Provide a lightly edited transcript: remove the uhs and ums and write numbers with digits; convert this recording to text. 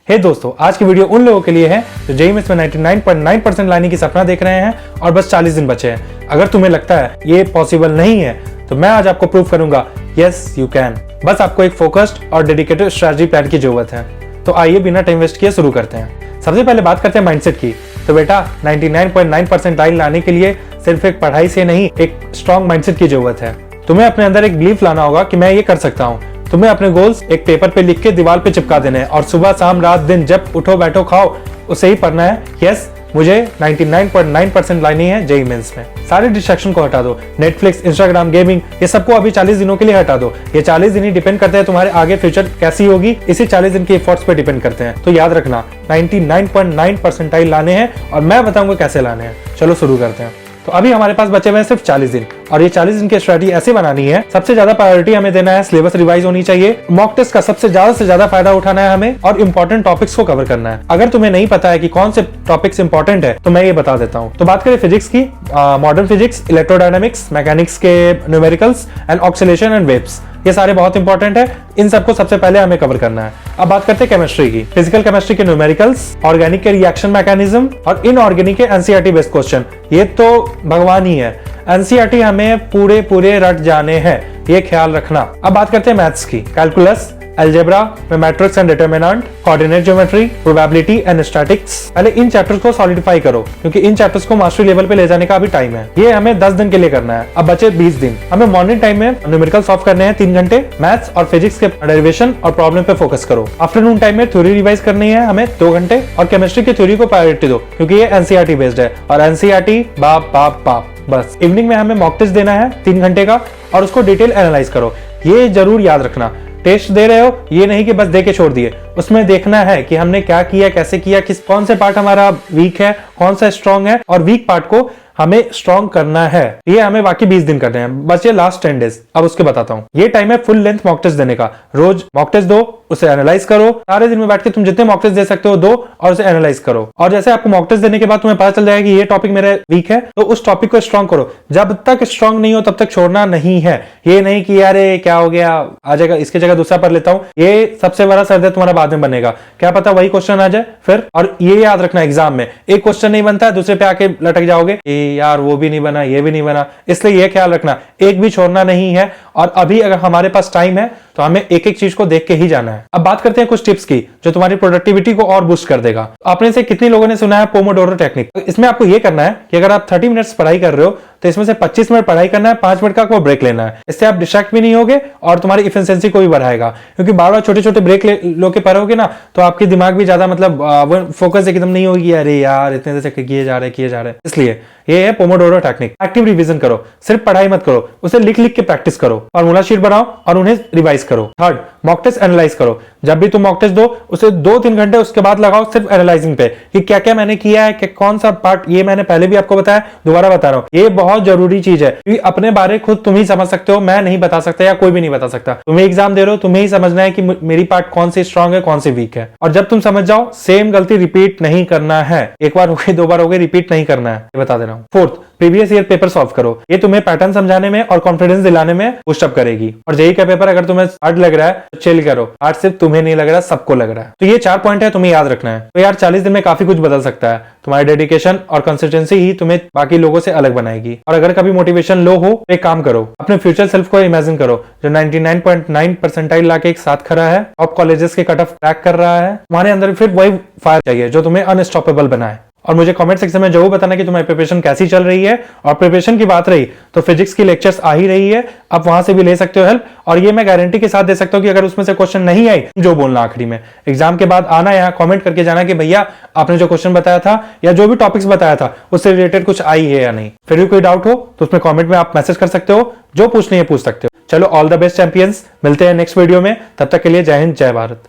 हे दोस्तों, आज की वीडियो उन लोगों के लिए है जो जेईई मेंस में 99.9% लाने की सपना देख रहे हैं और बस 40 दिन बचे हैं। अगर तुम्हें लगता है ये पॉसिबल नहीं है तो मैं आज आपको प्रूव करूंगा यस यू कैन। बस आपको एक फोकस्ड और डेडिकेटेड स्ट्रेटजी प्लान की जरूरत है। तो आइए बिना टाइम वेस्ट किए शुरू करते हैं। सबसे पहले बात करते हैं माइंडसेट की। तो बेटा 99.9% लाइन लाने के लिए सिर्फ एक पढ़ाई से नहीं, एक स्ट्रॉन्ग माइंडसेट की जरूरत है। तुम्हें अपने अंदर एक बिलीफ लाना होगा कि मैं ये कर सकता हूँ। तुम्हें अपने गोल्स एक पेपर पे लिख के दीवार पे चिपका देने हैं और सुबह शाम रात दिन जब उठो बैठो खाओ उसे ही पढ़ना है। यस, मुझे 99.9% लानी है जेईई मेंस में। सारे डिस्ट्रैक्शन को हटा दो, नेटफ्लिक्स, इंस्टाग्राम, गेमिंग, ये सबको अभी 40 दिनों के लिए हटा दो। ये 40 दिन ही डिपेंड करते हैं तुम्हारे आगे फ्यूचर कैसी होगी, इसी 40 दिन के एफर्ट्स पे डिपेंड करते हैं। तो याद रखना 99.9% लाने हैं और मैं बताऊंगा कैसे लाने हैं। चलो शुरू करते हैं। तो अभी हमारे पास बचे हुए हैं सिर्फ 40 दिन और ये 40 दिन की स्ट्रेटजी ऐसे बनानी है। सबसे ज्यादा प्रायोरिटी हमें देना है, सिलेबस रिवाइज होनी चाहिए, मॉक टेस्ट का सबसे ज्यादा से ज्यादा फायदा उठाना है हमें और इंपॉर्टेंट टॉपिक्स को कवर करना है। अगर तुम्हें नहीं पता है कि कौन से टॉपिक्स इंपॉर्टेंट है तो मैं ये बता देता हूँ। तो बात करें फिजिक्स की, मॉडर्न फिजिक्स, इलेक्ट्रोडायनामिक्स, मैकेनिक्स के numericals and oscillation and waves, ये सारे बहुत इंपॉर्टेंट है। इन सबको सबसे पहले हमें कवर करना है। अब बात करते हैं केमिस्ट्री की। फिजिकल केमिस्ट्री के न्यूमेरिकल्स, ऑर्गेनिक के रिएक्शन मैकेनिज्म और इनऑर्गेनिक के एनसीईआरटी बेस्ड क्वेश्चन, ये तो भगवान ही है। एनसीईआरटी हमें पूरे रट जाने हैं, ये ख्याल रखना। अब बात करते हैं मैथ्स की। कैलकुलस, अलजेब्रा में matrix and determinant, coordinate geometry, probability and statics, पहले इन चैप्टर्स को सॉलिडिफाई करो क्योंकि इन चैप्टर्स को मास्टरी लेवल पे ले जाने का अभी टाइम है। ये हमें 10 दिन के लिए करना है। अब बचे 20 दिन। हमें मॉर्निंग टाइम में न्यूमेरिकल सॉल्व करने हैं 3 घंटे, मैथ्स और फिजिक्स के डेरिवेशन और प्रॉब्लम पे फोकस करो। आफ्टरनून टाइम में थ्योरी रिवाइज करनी है हमें 2 घंटे और केमिस्ट्री की थ्योरी को प्रायोरिटी दो क्योंकि ये एनसीईआरटी बेस्ड है और एनसीईआरटी बाप बाप बाप। बस इवनिंग में हमें मॉक टेस्ट देना है 3 घंटे का और उसको डिटेल एनालाइज करो। ये जरूर याद रखना, टेस्ट दे रहे हो ये नहीं कि बस दे के छोड़ दिए, उसमें देखना है कि हमने क्या किया, कैसे किया, कौन से पार्ट हमारा वीक है, कौन सा स्ट्रांग है और वीक पार्ट को हमें स्ट्रॉन्ग करना है। ये हमें बाकी 20 दिन करने हैं, बस ये लास्ट 10 डेज। अब उसके बताता हूँ। ये टाइम है फुल लेंथ मॉक टेस्ट देने का। रोज मॉक टेस्ट दो, उसे एनालाइज करो। सारे दिन में बैठ के तुम जितने मॉक टेस्ट दे सकते हो दो और उसे एनालाइज करो। और जैसे आपको मॉक टेस्ट देने के बाद तुम्हें पता चल जाएगा कि ये टॉपिक मेरा वीक है तो उस टॉपिक को स्ट्रॉन्ग करो। जब तक स्ट्रॉन्ग नहीं हो तब तक छोड़ना नहीं है। ये नहीं कि यार क्या हो गया, आ जाएगा इसकी जगह दूसरा पढ़ लेता हूँ, ये सबसे बड़ा सर्द तुम्हारा बाद में बनेगा। क्या पता वही क्वेश्चन आ जाए फिर। और ये याद रखना, एग्जाम में एक क्वेश्चन नहीं बनता है दूसरे पे आके लटक जाओगे, यार वो भी नहीं बना, ये भी नहीं बना। इसलिए ये ख्याल रखना एक भी छोड़ना नहीं है। और अभी अगर हमारे पास टाइम है तो हमें एक एक चीज को देख के ही जाना है। अब बात करते हैं कुछ टिप्स की जो तुम्हारी प्रोडक्टिविटी को और बूस्ट कर देगा। आपने से कितने लोगों ने सुना है पोमोडोरो टेक्निक? इसमें आपको ये करना है कि अगर आप 30 मिनट्स पढ़ाई कर रहे हो तो इसमें से 25 मिनट पढ़ाई करना है, 5 मिनट का आपको ब्रेक लेना है। इससे आप डिस्ट्रैक्ट भी नहीं होगे और तुम्हारी इफिशिएंसी को भी बढ़ाएगा क्योंकि बार बार छोटे छोटे ब्रेक लो के पढ़ोगे ना तो आपकी दिमाग भी ज्यादा मतलब फोकस एकदम नहीं होगी, अरे यार इतने देर से किए जा रहे। इसलिए ये है पोमोडोरो टेक्निक। एक्टिव रिवीजन करो, सिर्फ पढ़ाई मत करो, उसे लिख लिख के प्रैक्टिस करो, फॉर्मूला शीट बनाओ और उन्हें रिवाइज करो। थर्ड, मॉक टेस्ट एनालाइज करो। जब भी तुम मॉक टेस्ट दो उसे 2-3 घंटे उसके बाद लगाओ सिर्फ एनालाइजिंग पे कि क्या क्या मैंने किया है, कि कौन सा पार्ट, ये मैंने पहले भी आपको बताया, दोबारा बता रहा हूँ। ये बहुत जरूरी चीज है क्योंकि अपने बारे खुद तुम ही समझ सकते हो, मैं नहीं बता सकता या कोई भी नहीं बता सकता। तुम्हें एग्जाम दे रहे हो, तुम्हें ही समझना है कि मेरी पार्ट कौन सी स्ट्रांग है, कौन सी वीक है। और जब तुम समझ जाओ सेम गलती रिपीट नहीं करना है। एक बार हो गई, 2 बार हो गई, रिपीट नहीं करना है, ये बता दे रहा हूँ। Fourth, previous year paper solve करो। ये तुम्हें पैटर्न समझाने में और कॉन्फिडेंस दिलाने में बूस्टअप करेगी। और जेईई का पेपर अगर तुम्हें हार्ड लग रहा है तो चिल करो, हार्ड सिर्फ तुम्हें नहीं लग रहा, सबको लग रहा है। तो ये 4 पॉइंट है, तुम्हें याद रखना है। तो यार 40 दिन में काफी कुछ बदल सकता है। तुम्हारी डेडिकेशन और कंसिस्टेंसी ही तुम्हें बाकी लोगों से अलग बनाएगी। और अगर कभी मोटिवेशन लो हो तो एक काम करो, अपने फ्यूचर सेल्फ को इमेजिन करो जो 99.9 परसेंटाइल लाके एक साथ खड़ा है, टॉप कॉलेजेस के कट ऑफ क्रैक कर रहा है। तुम्हारे अंदर फिर वही फायर चाहिए जो तुम्हें अनस्टॉपेबल बनाए। और मुझे कमेंट सेक्शन में जरूर बताना कि तुम्हारी प्रिपरेशन कैसी चल रही है। और प्रिपरेशन की बात रही तो फिजिक्स की लेक्चर्स आ ही रही है, आप वहां से भी ले सकते हो हेल्प। और ये मैं गारंटी के साथ दे सकता हूँ कि अगर उसमें से क्वेश्चन नहीं आई, जो बोलना आखिरी में एग्जाम के बाद आना, यहाँ कमेंट करके जाना कि भैया आपने जो क्वेश्चन बताया था या जो भी टॉपिक्स बताया था उससे रिलेटेड कुछ आई है या नहीं। फिर भी कोई डाउट हो तो उसमें कॉमेंट में आप मैसेज कर सकते हो, जो पूछनी है पूछ सकते हो। चलो ऑल द बेस्ट चैंपियंस, मिलते हैं नेक्स्ट वीडियो में। तब तक के लिए जय हिंद, जय भारत।